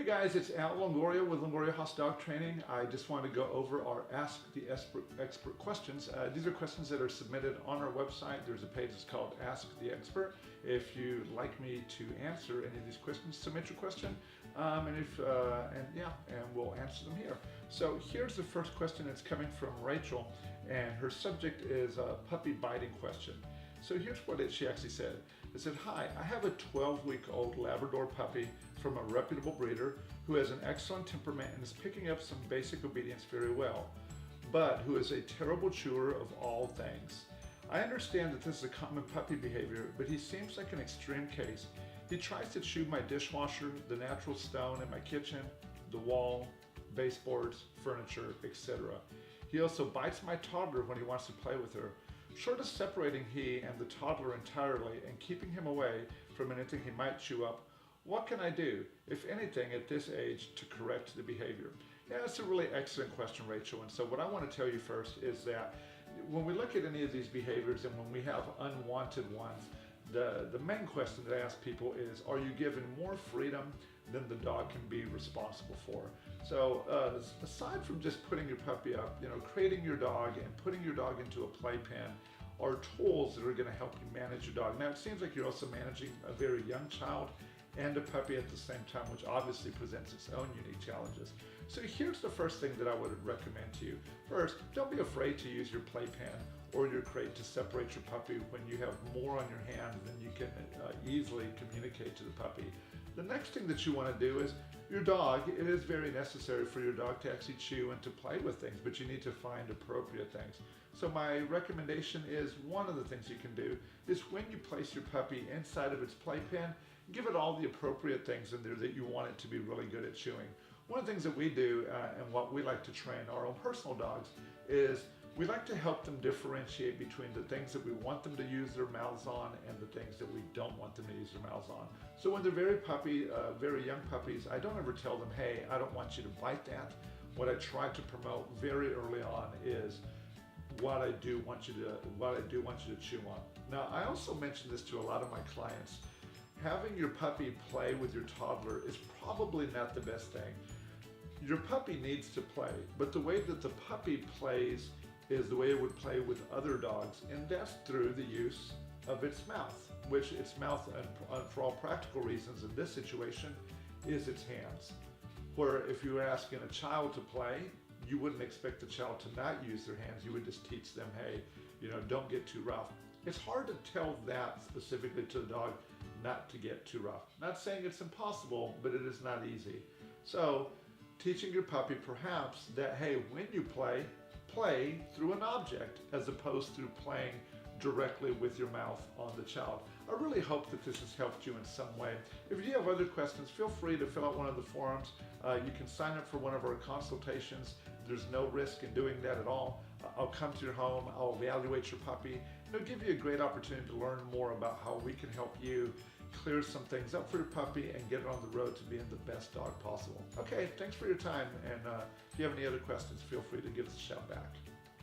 guys, it's Al Longoria with Longoriahaus Dog Training. I just want to go over our Ask the Expert questions. These are questions that are submitted on our website. There's a page that's called Ask the Expert. If you'd like me to answer any of these questions, submit your question, and we'll answer them here. So here's the first question. It's coming from Rachel, and her subject is a puppy biting question. So here's what she actually said. It said, "Hi, I have a 12-week-old Labrador puppy from a reputable breeder who has an excellent temperament and is picking up some basic obedience very well, but who is a terrible chewer of all things. I understand that this is a common puppy behavior, but he seems like an extreme case. He tries to chew my dishwasher, the natural stone in my kitchen, the wall, baseboards, furniture, etc. He also bites my toddler when he wants to play with her. Short of separating he and the toddler entirely and keeping him away from anything he might chew up, what can I do, if anything, at this age to correct the behavior?" Yeah, that's a really excellent question, Rachel. And so what I want to tell you first is that when we look at any of these behaviors and when we have unwanted ones, the main question that I ask people is, are you given more freedom than the dog can be responsible for? So aside from just putting your puppy up, creating your dog and putting your dog into a playpen are tools that are going to help you manage your dog. Now it seems like you're also managing a very young child and a puppy at the same time, which obviously presents its own unique challenges. So here's the first thing that I would recommend to you. First, don't be afraid to use your playpen or your crate to separate your puppy when you have more on your hand than you can easily communicate to the puppy. The next thing that you want to do is your dog. It is very necessary for your dog to actually chew and to play with things, but you need to find appropriate things. So my recommendation is, one of the things you can do is when you place your puppy inside of its playpen, give it all the appropriate things in there that you want it to be really good at chewing. One of the things that we do and what we like to train our own personal dogs is we like to help them differentiate between the things that we want them to use their mouths on and the things that we don't want them to use their mouths on. So when they're very young puppies, I don't ever tell them, "Hey, I don't want you to bite that." What I try to promote very early on is what I do want you to chew on. Now, I also mention this to a lot of my clients. Having your puppy play with your toddler is probably not the best thing. Your puppy needs to play, but the way that the puppy plays is the way it would play with other dogs, and that's through the use of its mouth, which its mouth, and for all practical reasons in this situation, is its hands. Where if you were asking a child to play, you wouldn't expect the child to not use their hands. You would just teach them, "Hey, don't get too rough." It's hard to tell that specifically to the dog not to get too rough. Not saying it's impossible, but it is not easy. So teaching your puppy perhaps that, hey, when you play through an object as opposed to playing directly with your mouth on the child. I really hope that this has helped you in some way. If you have other questions, feel free to fill out one of the forums. You can sign up for one of our consultations. There's no risk in doing that at all. I'll come to your home, I'll evaluate your puppy, and it'll give you a great opportunity to learn more about how we can help you clear some things up for your puppy and get it on the road to being the best dog possible. Okay, thanks for your time, and if you have any other questions, feel free to give us a shout back.